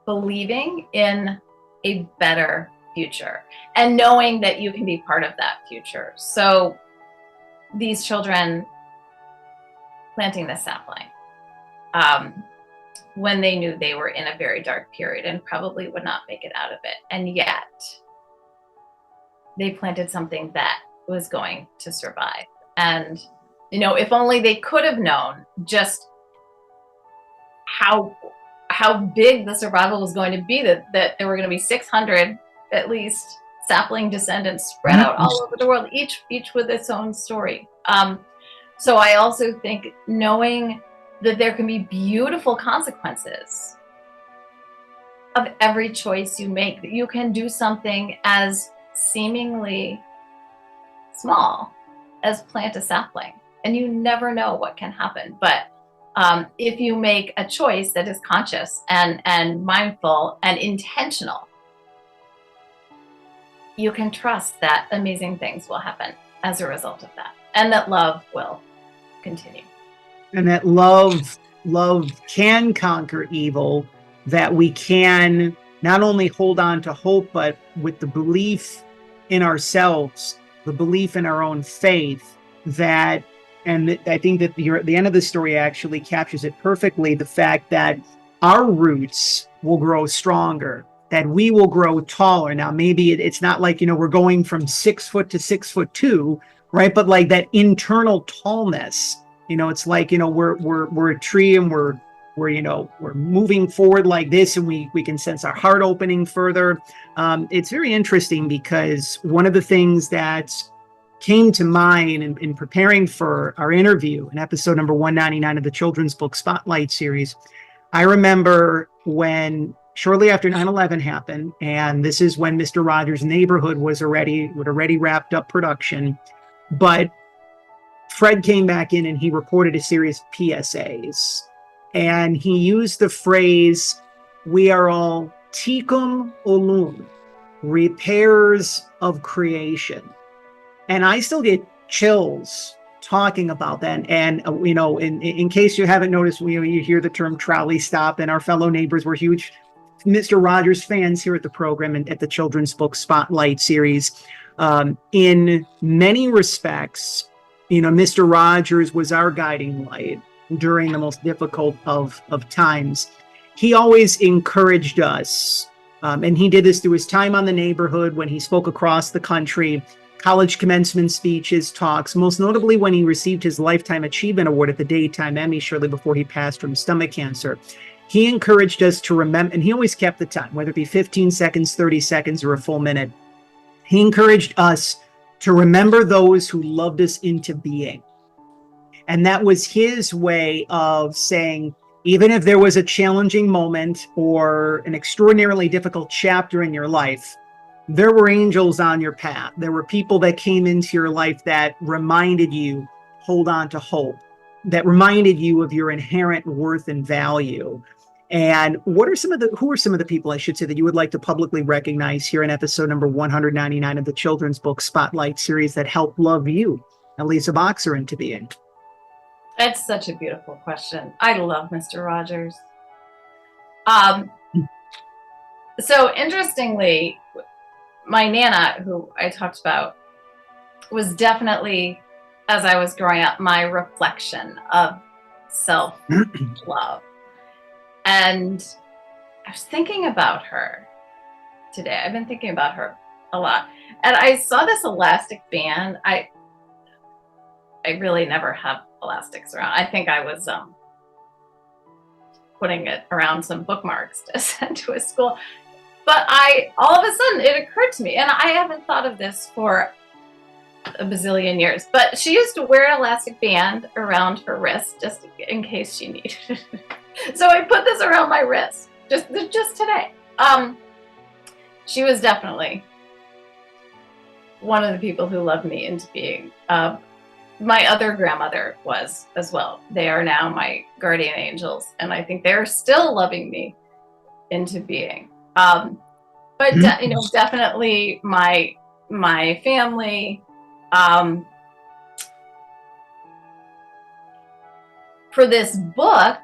B: believing in a better future and knowing that you can be part of that future. So these children planting the sapling, when they knew they were in a very dark period and probably would not make it out of it. And yet they planted something that was going to survive. And, you know, if only they could have known just how big the survival was going to be, that there were going to be 600 at least sapling descendants spread out all over the world, each with its own story. So I also think knowing that there can be beautiful consequences of every choice you make, that you can do something as seemingly small as plant a sapling, and you never know what can happen. But if you make a choice that is conscious and mindful and intentional, you can trust that amazing things will happen as a result of that, and that love will continue.
A: And that love can conquer evil, that we can not only hold on to hope, but with the belief in ourselves, the belief in our own faith, that, and I think that the end of the story actually captures it perfectly, the fact that our roots will grow stronger, that we will grow taller. Now, maybe it's not like, you know, we're going from 6 foot to 6'2", right? But like that internal tallness, you know, it's like, you know, we're a tree, and we're moving forward like this, and we can sense our heart opening further. It's very interesting because one of the things that came to mind in preparing for our interview in episode number 199 of the Children's Book Spotlight series, I remember when shortly after 9/11 happened, and this is when Mr. Rogers' Neighborhood would already wrapped up production, but Fred came back in and he reported a series of PSAs, and he used the phrase, "We are all tikkun olam, repairers of creation." And I still get chills talking about that. And you know, in case you haven't noticed, you hear the term trolley stop, and our fellow neighbors were huge Mr. Rogers fans here at the program and at the Children's Book Spotlight series. In many respects, you know, Mr. Rogers was our guiding light during the most difficult of times. He always encouraged us, and he did this through his time on the neighborhood, when he spoke across the country, college commencement speeches, talks, most notably when he received his Lifetime Achievement Award at the daytime Emmy shortly before he passed from stomach cancer. He encouraged us to remember, and he always kept the time, whether it be 15 seconds, 30 seconds, or a full minute. He encouraged us to remember those who loved us into being. And that was his way of saying, even if there was a challenging moment or an extraordinarily difficult chapter in your life, there were angels on your path. There were people that came into your life that reminded you, hold on to hope, that reminded you of your inherent worth and value. And who are some of the people, I should say, that you would like to publicly recognize here in episode number 199 of the Children's Book Spotlight series that helped love you, Elisa Boxer, into being?
B: That's such a beautiful question. I love Mr. Rogers. So interestingly, my Nana, who I talked about, was definitely, as I was growing up, my reflection of self-love. And I was thinking about her today. I've been thinking about her a lot. And I saw this elastic band. I really never have elastics around. I think I was putting it around some bookmarks to send to a school. But all of a sudden it occurred to me, and I haven't thought of this for a bazillion years, but she used to wear an elastic band around her wrist just in case she needed it. So I put this around my wrist just today. She was definitely one of the people who loved me into being. My other grandmother was as well. They are now my guardian angels, and I think they're still loving me into being. But definitely my for this book,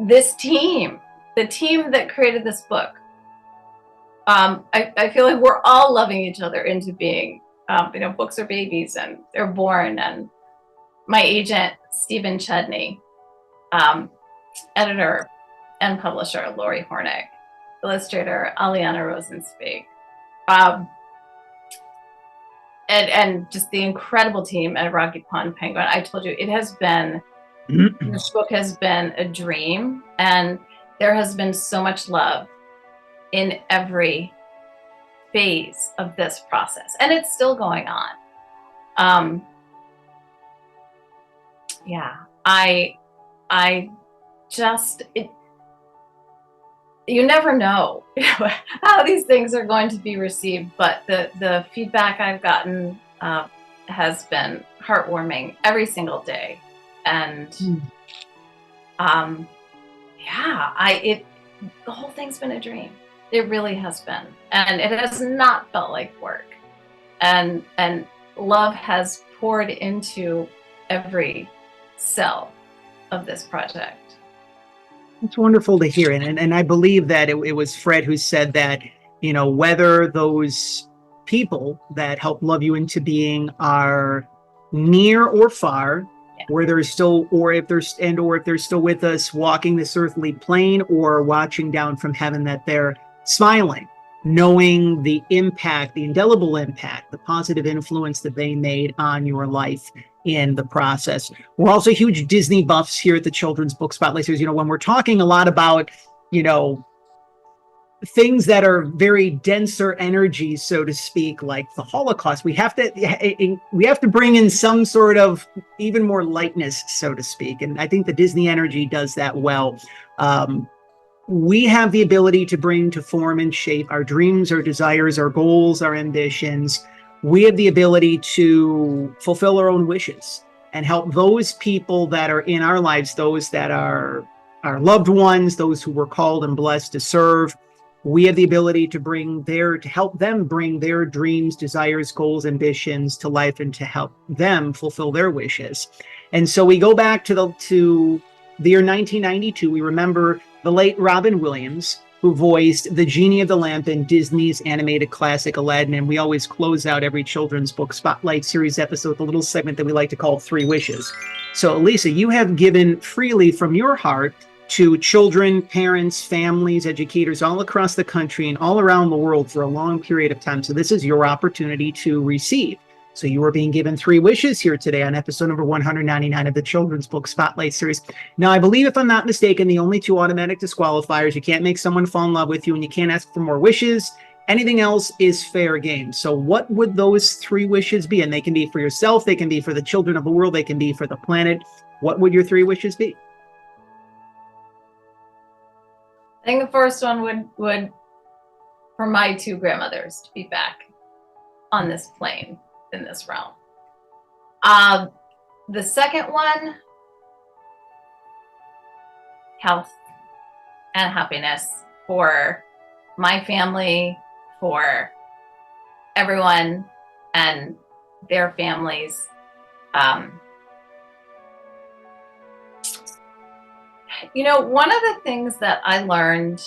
B: this team, the team that created this book, I feel like we're all loving each other into being. Books are babies and they're born. And my agent, Stephen Chudney, editor and publisher, Lori Hornick, illustrator, Aliana Rosenzweig, and just the incredible team at Rocky Pond Penguin. I told you, it has been, this book has been a dream, and there has been so much love in every phase of this process, and it's still going on. I just, you never know how these things are going to be received, but the feedback I've gotten has been heartwarming every single day. And the whole thing's been a dream. It really has been. And it has not felt like work. And love has poured into every cell of this project.
A: It's wonderful to hear. And I believe that it was Fred who said that, whether those people that help love you into being are near or far, where they're still, or if they're still with us walking this earthly plane or watching down from heaven, that they're smiling, knowing the impact, the indelible impact, the positive influence that they made on your life in the process. We're also huge Disney buffs here at the Children's Book Spotlight Series. When we're talking a lot about, things that are very denser energies, so to speak, like the Holocaust, we have to bring in some sort of even more lightness, so to speak. And I think the Disney energy does that well. We have the ability to bring to form and shape our dreams, our desires, our goals, our ambitions. We have the ability to fulfill our own wishes and help those people that are in our lives, those that are our loved ones, those who were called and blessed to serve. We have the ability to help them bring their dreams, desires, goals, ambitions to life, and to help them fulfill their wishes. And so we go back to the year 1992. We remember the late Robin Williams, who voiced the Genie of the Lamp in Disney's animated classic Aladdin. And we always close out every Children's Book Spotlight Series episode with a little segment that we like to call Three Wishes. So, Elisa, you have given freely from your heart to children, parents, families, educators all across the country and all around the world for a long period of time. So this is your opportunity to receive. So you are being given three wishes here today on episode number 199 of the Children's Book Spotlight Series. Now, I believe, if I'm not mistaken, the only two automatic disqualifiers, you can't make someone fall in love with you and you can't ask for more wishes. Anything else is fair game. So what would those three wishes be? And they can be for yourself, they can be for the children of the world, they can be for the planet. What would your three wishes be?
B: I think the first one would for my two grandmothers to be back on this plane in this realm. The second one, health and happiness for my family, for everyone and their families. One of the things that I learned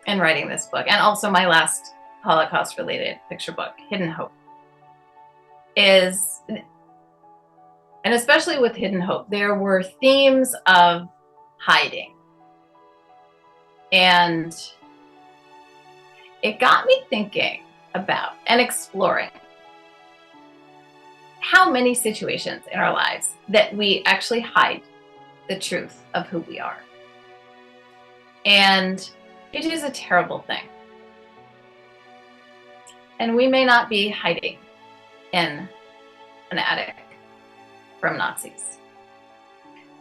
B: in writing this book, and also my last Holocaust-related picture book, Hidden Hope, is, and especially with Hidden Hope, there were themes of hiding. And it got me thinking about and exploring how many situations in our lives that we actually hide the truth of who we are. And it is a terrible thing. And we may not be hiding in an attic from Nazis.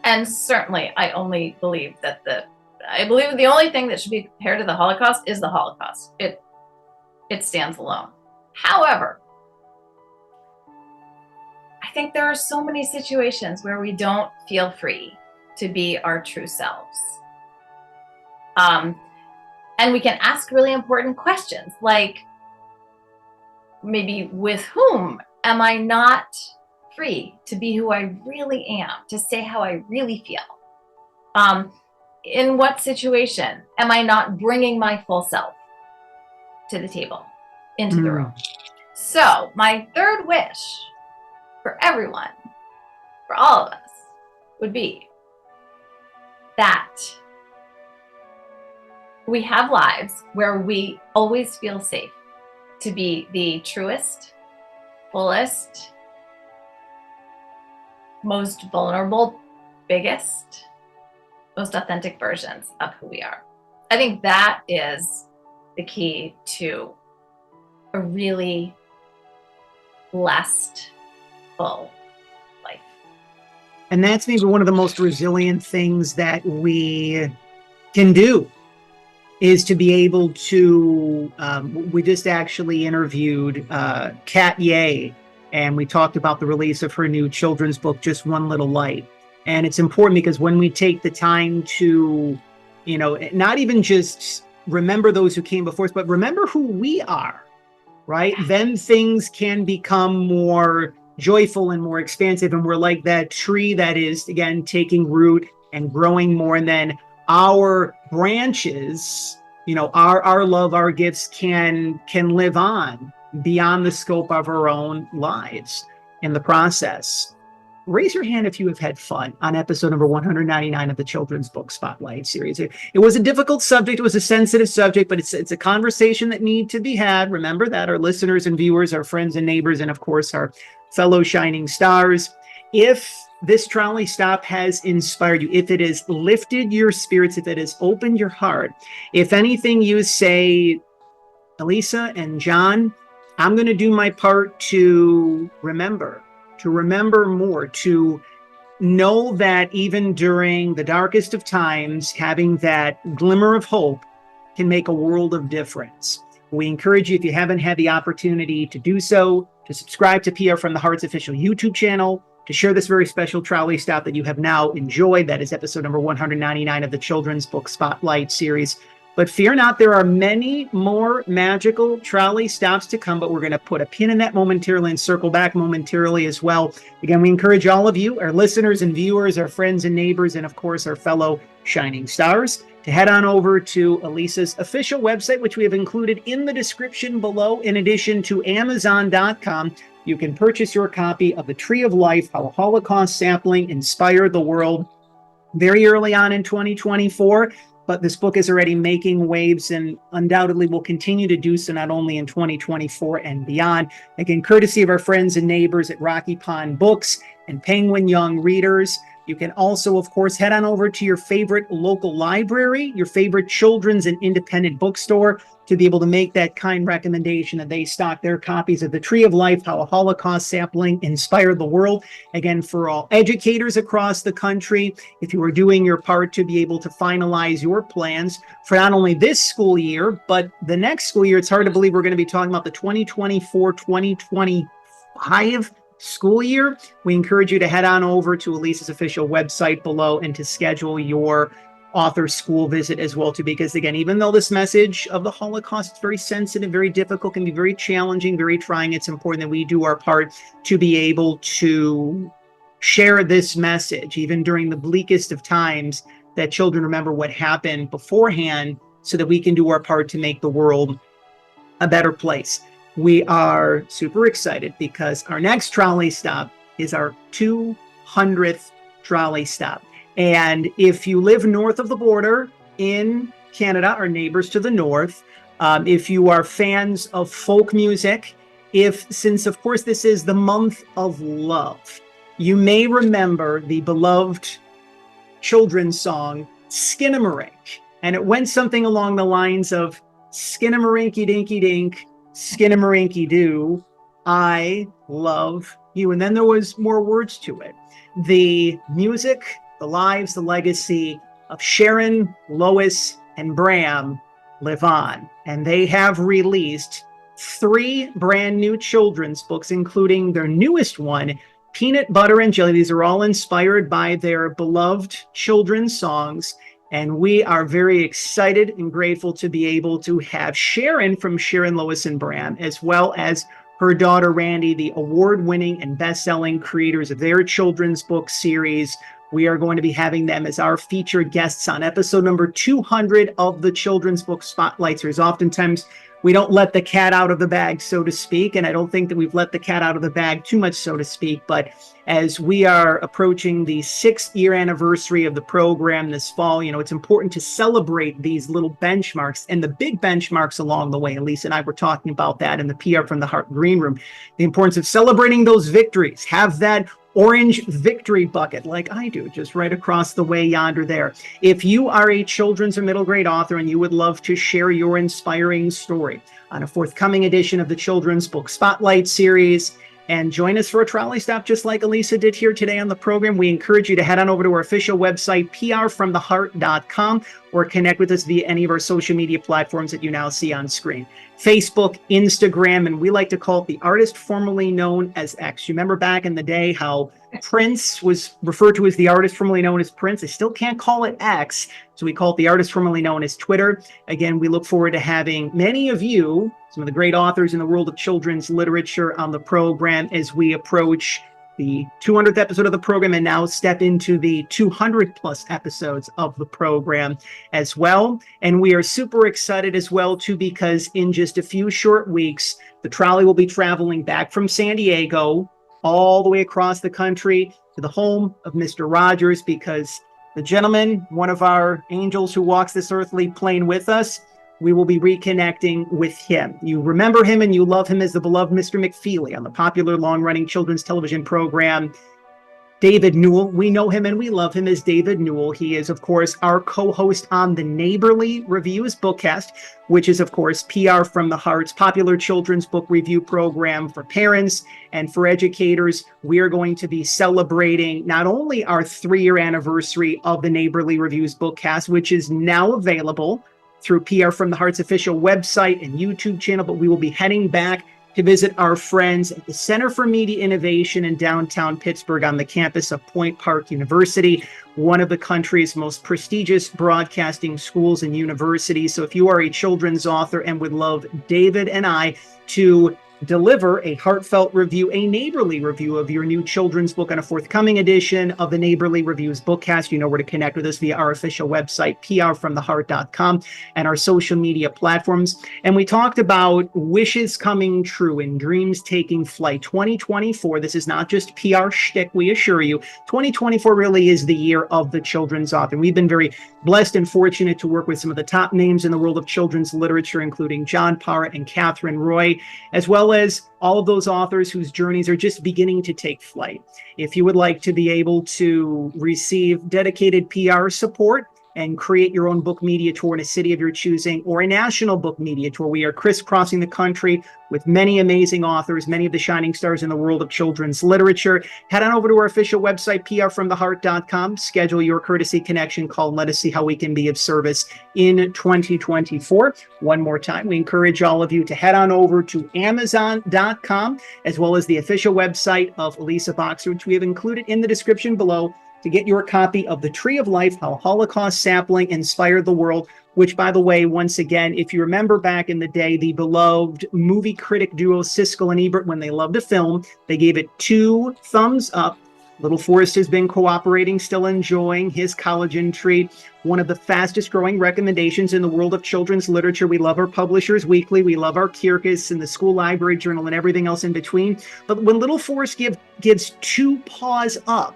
B: And certainly I believe the only thing that should be compared to the Holocaust is the Holocaust. It stands alone. However, I think there are so many situations where we don't feel free to be our true selves. And we can ask really important questions, like, maybe with whom am I not free to be who I really am, to say how I really feel? In what situation am I not bringing my full self to the table, into the room? So my third wish for everyone, for all of us, would be that we have lives where we always feel safe to be the truest, fullest, most vulnerable, biggest, most authentic versions of who we are. I think that is the key to a really blessed, full life.
A: And that's maybe one of the most resilient things that we can do, is to be able to, we just actually interviewed Kat Ye, and we talked about the release of her new children's book, Just One Little Light. And it's important because when we take the time to, not even just remember those who came before us, but remember who we are, right? Then things can become more joyful and more expansive. And we're like that tree that is, again, taking root and growing more. And then our branches, our love, our gifts can live on beyond the scope of our own lives in the process. Raise your hand if you have had fun on episode number 199 of the Children's Book Spotlight series. It was a difficult subject. It was a sensitive subject, but it's a conversation that needs to be had. Remember that our listeners and viewers, our friends and neighbors, and of course, our fellow shining stars. If this trolley stop has inspired you, if it has lifted your spirits, if it has opened your heart, if anything you say, Elisa and John, I'm going to do my part to remember more, to know that even during the darkest of times, having that glimmer of hope can make a world of difference. We encourage you, if you haven't had the opportunity to do so, to subscribe to PR from the Heart's official YouTube channel, to share this very special trolley stop that you have now enjoyed. That is episode number 199 of the Children's Book Spotlight series. But fear not, there are many more magical trolley stops to come, but we're going to put a pin in that momentarily and circle back momentarily as well. Again, we encourage all of you, our listeners and viewers, our friends and neighbors, and of course, our fellow shining stars, to head on over to Elisa's official website, which we have included in the description below. In addition to Amazon.com, you can purchase your copy of The Tree of Life, How a Holocaust Sapling Inspired the World, very early on in 2024. But this book is already making waves and undoubtedly will continue to do so, not only in 2024 and beyond. Again, courtesy of our friends and neighbors at Rocky Pond Books and Penguin Young Readers. You can also, of course, head on over to your favorite local library, your favorite children's and independent bookstore, to be able to make that kind recommendation that they stock their copies of The Tree of Life, How a Holocaust Sapling Inspired the World. Again, for all educators across the country, if you are doing your part to be able to finalize your plans for not only this school year, but the next school year. It's hard to believe we're going to be talking about the 2024-2025 school year. We encourage you to head on over to Elisa's official website below and to schedule your author school visit as well too, because again, even though this message of the Holocaust is very sensitive, very difficult, can be very challenging, very trying, it's important that we do our part to be able to share this message, even during the bleakest of times, that children remember what happened beforehand so that we can do our part to make the world a better place. We are super excited because our next trolley stop is our 200th trolley stop. And if you live north of the border in Canada, our neighbors to the north, if you are fans of folk music, since of course this is the month of love, you may remember the beloved children's song, Skinamarink. And it went something along the lines of, Skinamarinky dinky dink, Skinamarinky doo, I love you. And then there was more words to it. The music, the lives, the legacy of Sharon, Lois, and Bram live on. And they have released 3 brand new children's books, including their newest one, Peanut Butter and Jelly. These are all inspired by their beloved children's songs. And we are very excited and grateful to be able to have Sharon from Sharon, Lois, and Bram, as well as her daughter Randy, the award-winning and best-selling creators of their children's book series. We are going to be having them as our featured guests on episode number 200 of the Children's Book Spotlight Series. Oftentimes, we don't let the cat out of the bag, so to speak, and I don't think that we've let the cat out of the bag too much, so to speak, but as we are approaching the 6th-year anniversary of the program this fall, it's important to celebrate these little benchmarks and the big benchmarks along the way. And Lisa and I were talking about that in the PR from the Heart Green Room, the importance of celebrating those victories. Have that orange victory bucket like I do, just right across the way yonder there. If you are a children's or middle grade author and you would love to share your inspiring story on a forthcoming edition of the Children's Book Spotlight Series and join us for a trolley stop just like Elisa did here today on the program, we encourage you to head on over to our official website, prfromtheheart.com, or connect with us via any of our social media platforms that you now see on screen. Facebook, Instagram, and we like to call it the artist formerly known as X. You remember back in the day how Prince was referred to as the artist formerly known as Prince? They still can't call it X, so we call it the artist formerly known as Twitter. Again, we look forward to having many of you, some of the great authors in the world of children's literature, on the program as we approach the 200th episode of the program and now step into the 200 plus episodes of the program as well. And we are super excited as well too, because in just a few short weeks, the trolley will be traveling back from San Diego all the way across the country to the home of Mr. Rogers, because the gentleman, one of our angels who walks this earthly plane with us, we will be reconnecting with him. You remember him and you love him as the beloved Mr. McFeely on the popular long-running children's television program, David Newell. We know him and we love him as David Newell. He is, of course, our co-host on the Neighborly Reviews Bookcast, which is, of course, PR from the Heart's popular children's book review program for parents and for educators. We are going to be celebrating not only our 3-year anniversary of the Neighborly Reviews Bookcast, which is now available through PR from the Heart's official website and YouTube channel, but we will be heading back to visit our friends at the Center for Media Innovation in downtown Pittsburgh on the campus of Point Park University, one of the country's most prestigious broadcasting schools and universities. So if you are a children's author and would love David and I to deliver a heartfelt review, a neighborly review of your new children's book on a forthcoming edition of the Neighborly Reviews Bookcast, you know where to connect with us via our official website, prfromtheheart.com, and our social media platforms. And we talked about wishes coming true and dreams taking flight. 2024, this is not just PR shtick, we assure you. 2024 really is the year of the children's author. We've been very blessed and fortunate to work with some of the top names in the world of children's literature, including John Parra and Catherine Roy, as well as all of those authors whose journeys are just beginning to take flight. If you would like to be able to receive dedicated PR support and create your own book media tour in a city of your choosing, or a national book media tour, we are crisscrossing the country with many amazing authors, many of the shining stars in the world of children's literature. Head on over to our official website, prfromtheheart.com, schedule your courtesy connection call, and let us see how we can be of service in 2024. One more time, we encourage all of you to head on over to Amazon.com, as well as the official website of Elisa Boxer, which we have included in the description below, to get your copy of The Tree of Life, How Holocaust Sapling Inspired the World, which, by the way, once again, if you remember back in the day, the beloved movie critic duo Siskel and Ebert, when they loved a film, they gave it 2 thumbs up. Little Forrest has been cooperating, still enjoying his collagen treat. One of the fastest growing recommendations in the world of children's literature. We love our Publishers Weekly. We love our Kierkegaard and the School Library Journal and everything else in between. But when Little Forrest gives 2 paws up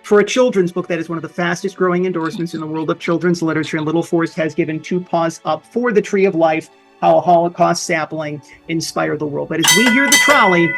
A: for a children's book, that is one of the fastest growing endorsements in the world of children's literature, and Little Forrest has given 2 paws up for The Tree of Life, How a Holocaust Sapling Inspired the World. But as we hear the trolley,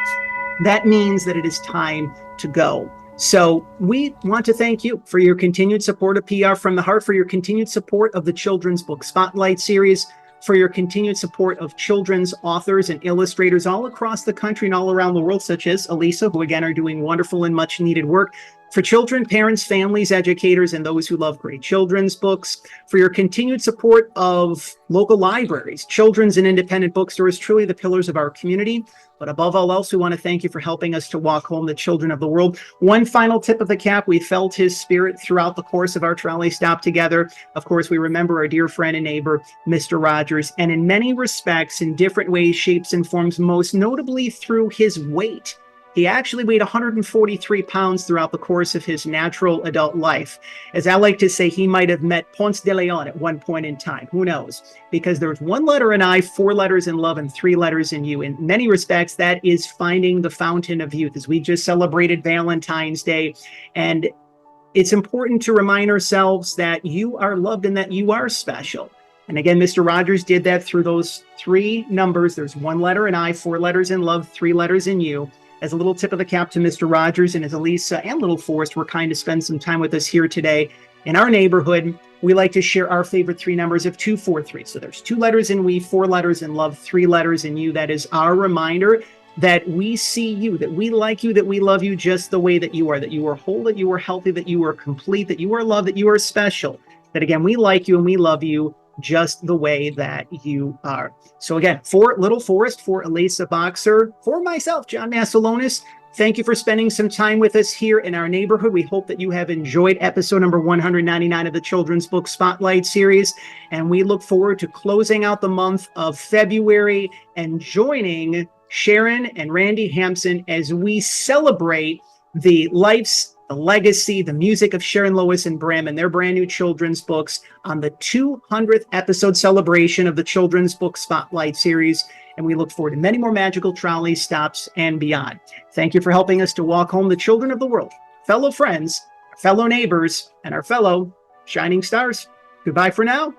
A: that means that it is time to go. So we want to thank you for your continued support of PR from the Heart, for your continued support of the Children's Book Spotlight Series, for your continued support of children's authors and illustrators all across the country and all around the world, such as Elisa, who again are doing wonderful and much needed work, For children, parents, families, educators, and those who love great children's books, for your continued support of local libraries, children's and independent bookstores, truly the pillars of our community. But above all else, we want to thank you for helping us to walk home the children of the world. One final tip of the cap, we felt his spirit throughout the course of our trolley stop together. Of course, we remember our dear friend and neighbor, Mr. Rogers, and in many respects, in different ways, shapes, and forms, most notably through his weight. He actually weighed 143 pounds throughout the course of his natural adult life. As I like to say, he might have met Ponce de Leon at one point in time. Who knows? Because there's one letter in I, 4 letters in love, and 3 letters in you. In many respects, that is finding the fountain of youth, as we just celebrated Valentine's Day. And it's important to remind ourselves that you are loved and that you are special. And again, Mr. Rogers did that through those 3 numbers. There's 1 letter in I, 4 letters in love, 3 letters in you. As a little tip of the cap to Mr. Rogers, and as Elisa and little Forrest were kind to spend some time with us here today in our neighborhood, we like to share our favorite 3 numbers of 243. So there's 2 letters in we, 4 letters in love, 3 letters in you. That is our reminder that we see you, that we like you, that we love you just the way that you are whole, that you are healthy, that you are complete, that you are loved, that you are special. That again, we like you and we love you just the way that you are. So again, for little Forrest, for Elisa Boxer, for myself, John Masiulionis, thank you for spending some time with us here in our neighborhood. We hope that you have enjoyed episode number 199 of the Children's Book Spotlight series. And we look forward to closing out the month of February and joining Sharon and Randy Hampson as we celebrate the lives, the legacy, the music of Sharon Lois and Bram and their brand new children's books on the 200th episode celebration of the Children's Book Spotlight series. And we look forward to many more magical trolley stops and beyond. Thank you for helping us to walk home the children of the world, fellow friends, fellow neighbors, and our fellow shining stars. Goodbye for now.